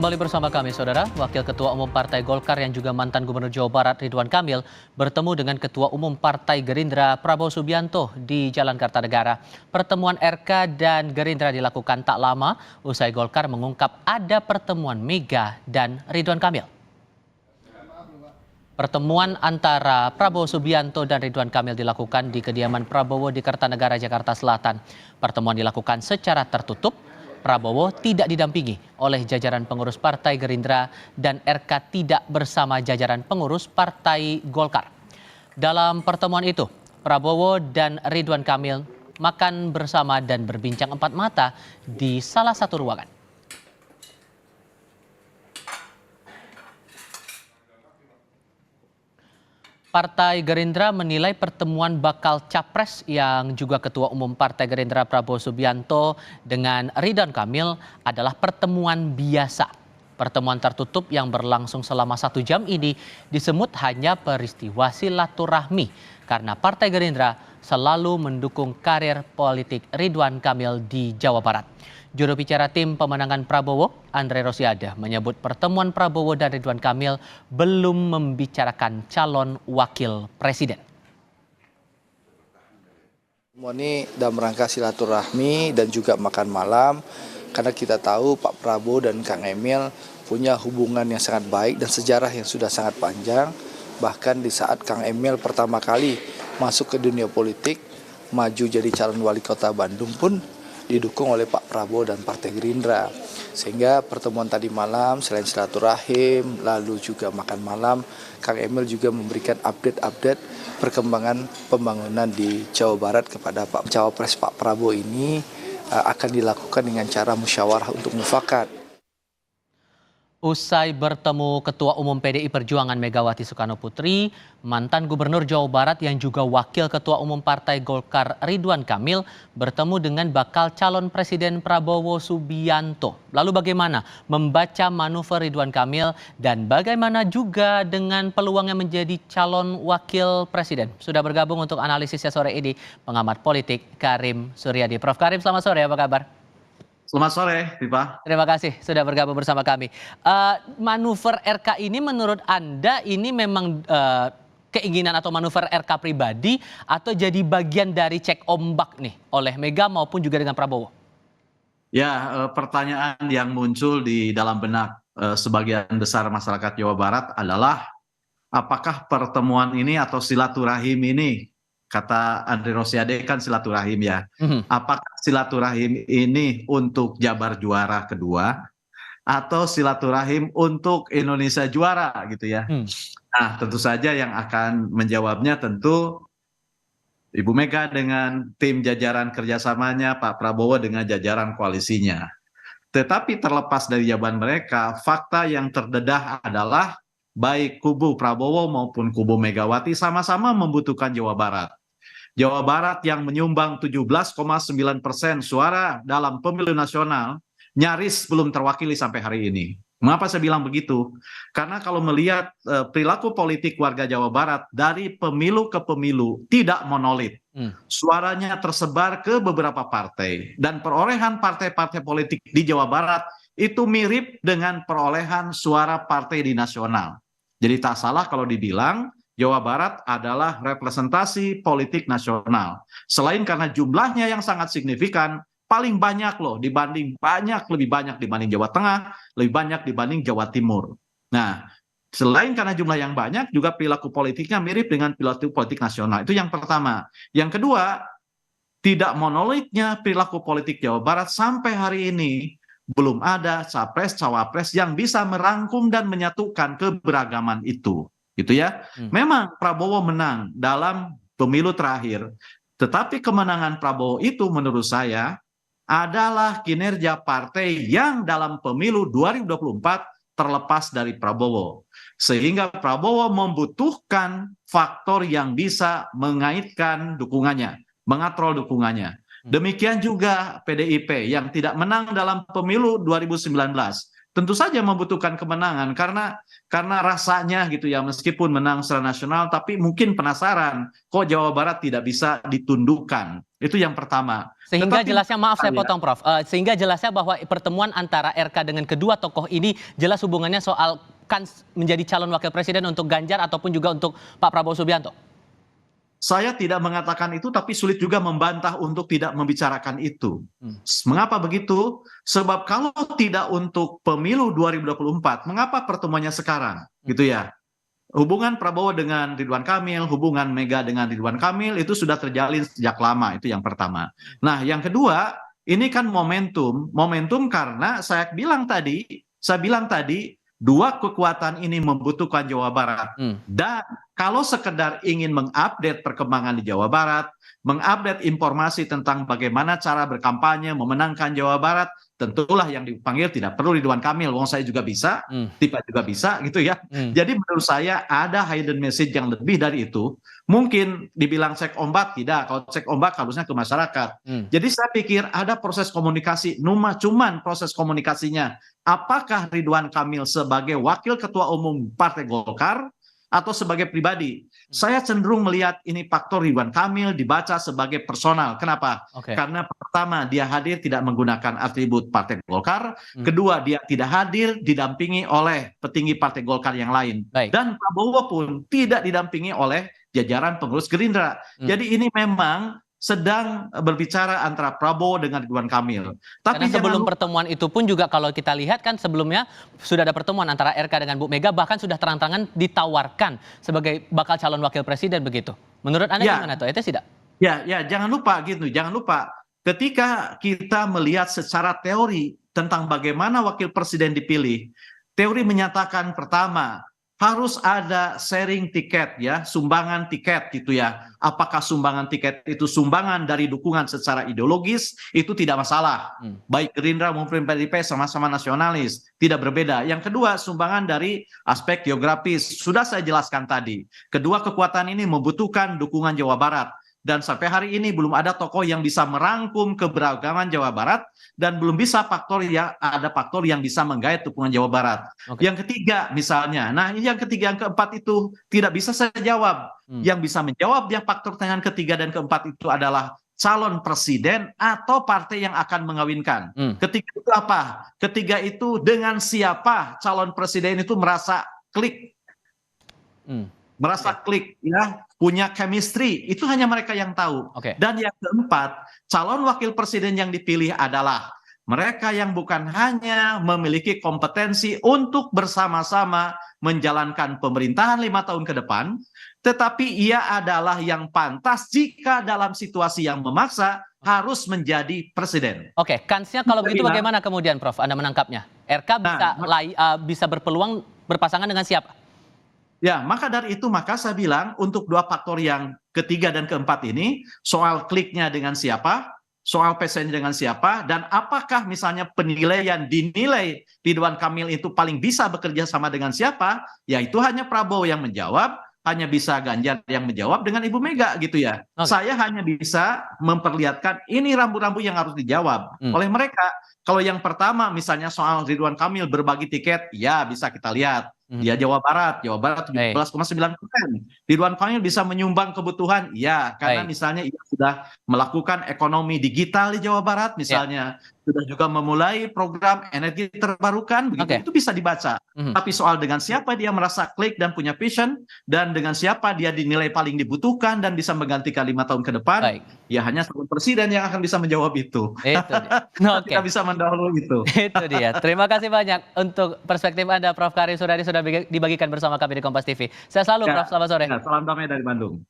Kembali bersama kami, Saudara. Wakil Ketua Umum Partai Golkar yang juga mantan Gubernur Jawa Barat Ridwan Kamil bertemu dengan Ketua Umum Partai Gerindra Prabowo Subianto di Jalan Kartanegara. Pertemuan RK dan Gerindra dilakukan tak lama usai Golkar mengungkap ada pertemuan Mega dan Ridwan Kamil. Pertemuan antara Prabowo Subianto dan Ridwan Kamil dilakukan di kediaman Prabowo di Kartanegara, Jakarta Selatan. Pertemuan dilakukan secara tertutup. Prabowo tidak didampingi oleh jajaran pengurus Partai Gerindra dan RK tidak bersama jajaran pengurus Partai Golkar. Dalam pertemuan itu, Prabowo dan Ridwan Kamil makan bersama dan berbincang empat mata di salah satu ruangan. Partai Gerindra menilai pertemuan bakal capres yang juga Ketua Umum Partai Gerindra Prabowo Subianto dengan Ridwan Kamil adalah pertemuan biasa. Pertemuan tertutup yang berlangsung selama 1 jam ini disebut hanya peristiwa silaturahmi karena Partai Gerindra selalu mendukung karir politik Ridwan Kamil di Jawa Barat. Juru bicara tim pemenangan Prabowo, Andre Rosiade, menyebut pertemuan Prabowo dan Ridwan Kamil belum membicarakan calon wakil presiden. Ini dalam rangka silaturahmi dan juga makan malam, karena kita tahu Pak Prabowo dan Kang Emil punya hubungan yang sangat baik dan sejarah yang sudah sangat panjang. Bahkan di saat Kang Emil pertama kali masuk ke dunia politik, maju jadi calon wali kota Bandung pun didukung oleh Pak Prabowo dan Partai Gerindra. Sehingga pertemuan tadi malam selain silaturahim, lalu juga makan malam, Kang Emil juga memberikan update perkembangan pembangunan di Jawa Barat kepada Pak Cawapres Pak Prabowo ini akan dilakukan dengan cara musyawarah untuk mufakat. Usai bertemu Ketua Umum PDI Perjuangan Megawati Soekarno Putri, mantan Gubernur Jawa Barat yang juga Wakil Ketua Umum Partai Golkar Ridwan Kamil bertemu dengan bakal calon Presiden Prabowo Subianto. Lalu bagaimana membaca manuver Ridwan Kamil dan bagaimana juga dengan peluangnya menjadi calon Wakil Presiden? Sudah bergabung untuk analisisnya sore ini pengamat politik Karim Suryadi. Prof. Karim, selamat sore, apa kabar? Selamat sore, Pipa. Terima kasih sudah bergabung bersama kami. Manuver RK ini menurut Anda ini memang keinginan atau manuver RK pribadi atau jadi bagian dari cek ombak nih oleh Mega maupun juga dengan Prabowo? Ya, pertanyaan yang muncul di dalam benak sebagian besar masyarakat Jawa Barat adalah apakah pertemuan ini atau silaturahim ini, kata Andre Rosiade kan silaturahim ya. Apakah silaturahim ini untuk Jabar juara kedua atau silaturahim untuk Indonesia juara gitu ya. Nah, tentu saja yang akan menjawabnya tentu Ibu Mega dengan tim jajaran kerjasamanya, Pak Prabowo dengan jajaran koalisinya. Tetapi terlepas dari jawaban mereka, fakta yang terdedah adalah baik kubu Prabowo maupun kubu Megawati sama-sama membutuhkan Jawa Barat. Jawa Barat yang menyumbang 17,9% suara dalam pemilu nasional nyaris belum terwakili sampai hari ini. Mengapa saya bilang begitu? Karena kalau melihat perilaku politik warga Jawa Barat dari pemilu ke pemilu tidak monolit. Suaranya tersebar ke beberapa partai dan perolehan partai-partai politik di Jawa Barat itu mirip dengan perolehan suara partai di nasional. Jadi tak salah kalau dibilang Jawa Barat adalah representasi politik nasional. Selain karena jumlahnya yang sangat signifikan, paling banyak loh lebih banyak dibanding Jawa Tengah, lebih banyak dibanding Jawa Timur. Nah, selain karena jumlah yang banyak, juga perilaku politiknya mirip dengan perilaku politik nasional. Itu yang pertama. Yang kedua, tidak monolitnya perilaku politik Jawa Barat sampai hari ini belum ada capres-cawapres yang bisa merangkum dan menyatukan keberagaman itu. Gitu ya. Memang Prabowo menang dalam pemilu terakhir, tetapi kemenangan Prabowo itu menurut saya adalah kinerja partai yang dalam pemilu 2024 terlepas dari Prabowo. Sehingga Prabowo membutuhkan faktor yang bisa mengaitkan dukungannya, mengatrol dukungannya. Demikian juga PDIP yang tidak menang dalam pemilu 2019. Tentu saja membutuhkan kemenangan karena rasanya gitu ya, meskipun menang secara nasional tapi mungkin penasaran kok Jawa Barat tidak bisa ditundukkan. Itu yang pertama. Sehingga Tetapi jelasnya, maaf saya saya- potong Prof, sehingga jelasnya bahwa pertemuan antara RK dengan kedua tokoh ini jelas hubungannya soal menjadi calon wakil presiden untuk Ganjar ataupun juga untuk Pak Prabowo Subianto. Saya tidak mengatakan itu, tapi sulit juga membantah untuk tidak membicarakan itu. Mengapa begitu? Sebab kalau tidak untuk pemilu 2024, mengapa pertemuannya sekarang? Gitu ya. Hubungan Prabowo dengan Ridwan Kamil, hubungan Mega dengan Ridwan Kamil itu sudah terjalin sejak lama, itu yang pertama. Nah, yang kedua, ini kan momentum. Momentum karena saya bilang tadi, dua kekuatan ini membutuhkan Jawa Barat. Dan kalau sekedar ingin mengupdate perkembangan di Jawa Barat, mengupdate informasi tentang bagaimana cara berkampanye memenangkan Jawa Barat, tentulah yang dipanggil tidak perlu Ridwan Kamil, wong saya juga bisa, Tipa juga bisa gitu ya. Jadi menurut saya ada hidden message yang lebih dari itu. Mungkin dibilang cek ombak, tidak. Kalau cek ombak harusnya ke masyarakat. Jadi saya pikir ada proses komunikasi, cuman proses komunikasinya. Apakah Ridwan Kamil sebagai wakil ketua umum Partai Golkar atau sebagai pribadi? Saya cenderung melihat ini faktor Ridwan Kamil dibaca sebagai personal. Kenapa? Karena pertama, dia hadir tidak menggunakan atribut Partai Golkar. Kedua, dia tidak hadir didampingi oleh petinggi Partai Golkar yang lain. Dan Prabowo pun tidak didampingi oleh jajaran pengurus Gerindra. Jadi ini memang sedang berbicara antara Prabowo dengan Ridwan Kamil. Tapi karena sebelum pertemuan itu pun juga kalau kita lihat kan sebelumnya sudah ada pertemuan antara RK dengan Bu Mega, bahkan sudah terang-terangan ditawarkan sebagai bakal calon wakil presiden begitu. Menurut Anda gimana tuh? Itu tidak? Ya, jangan lupa gitu, jangan lupa. Ketika kita melihat secara teori tentang bagaimana wakil presiden dipilih, teori menyatakan pertama, harus ada sharing tiket ya, sumbangan tiket gitu ya. Apakah sumbangan tiket itu sumbangan dari dukungan secara ideologis, itu tidak masalah. Baik Gerindra maupun PDIP sama-sama nasionalis, tidak berbeda. Yang kedua, sumbangan dari aspek geografis. Sudah saya jelaskan tadi. Kedua kekuatan ini membutuhkan dukungan Jawa Barat. Dan sampai hari ini belum ada tokoh yang bisa merangkum keberagaman Jawa Barat dan belum bisa ada faktor yang bisa menggait dukungan Jawa Barat. Yang ketiga misalnya, yang ketiga, yang keempat itu tidak bisa saya jawab. Yang bisa menjawab yang faktor yang ketiga dan keempat itu adalah calon presiden atau partai yang akan mengawinkan. Ketiga itu apa? Ketiga itu dengan siapa calon presiden itu merasa klik. Merasa klik ya, punya chemistry, itu hanya mereka yang tahu. Dan yang keempat, calon wakil presiden yang dipilih adalah mereka yang bukan hanya memiliki kompetensi untuk bersama-sama menjalankan pemerintahan 5 tahun ke depan, tetapi ia adalah yang pantas jika dalam situasi yang memaksa harus menjadi presiden. Kansnya kalau begitu bagaimana kemudian Prof? Anda menangkapnya? RK bisa berpeluang berpasangan dengan siapa? Ya, maka dari itu saya bilang untuk dua faktor yang ketiga dan keempat ini, soal kliknya dengan siapa, soal pesan dengan siapa, dan apakah misalnya penilaian dinilai Ridwan Kamil itu paling bisa bekerja sama dengan siapa, ya itu hanya Prabowo yang menjawab, hanya bisa Ganjar yang menjawab dengan Ibu Mega gitu ya. Saya hanya bisa memperlihatkan ini rambu-rambu yang harus dijawab oleh mereka. Kalau yang pertama misalnya soal Ridwan Kamil berbagi tiket, ya bisa kita lihat. Dia Jawa Barat 17,9%. Ridwan Kamil bisa menyumbang kebutuhan, ya karena misalnya ia sudah melakukan ekonomi digital di Jawa Barat misalnya, sudah juga memulai program energi terbarukan, begitu itu bisa dibaca. Tapi soal dengan siapa dia merasa klik dan punya vision, dan dengan siapa dia dinilai paling dibutuhkan dan bisa menggantikan 5 tahun ke depan, ya hanya calon presiden yang akan bisa menjawab itu. Tidak bisa mendahului itu. Itu dia. Terima kasih banyak untuk perspektif Anda, Prof. Karim Suradi, sudah dibagikan bersama kami di Kompas TV. Saya selalu, Prof. Selamat sore. Salam damai dari Bandung.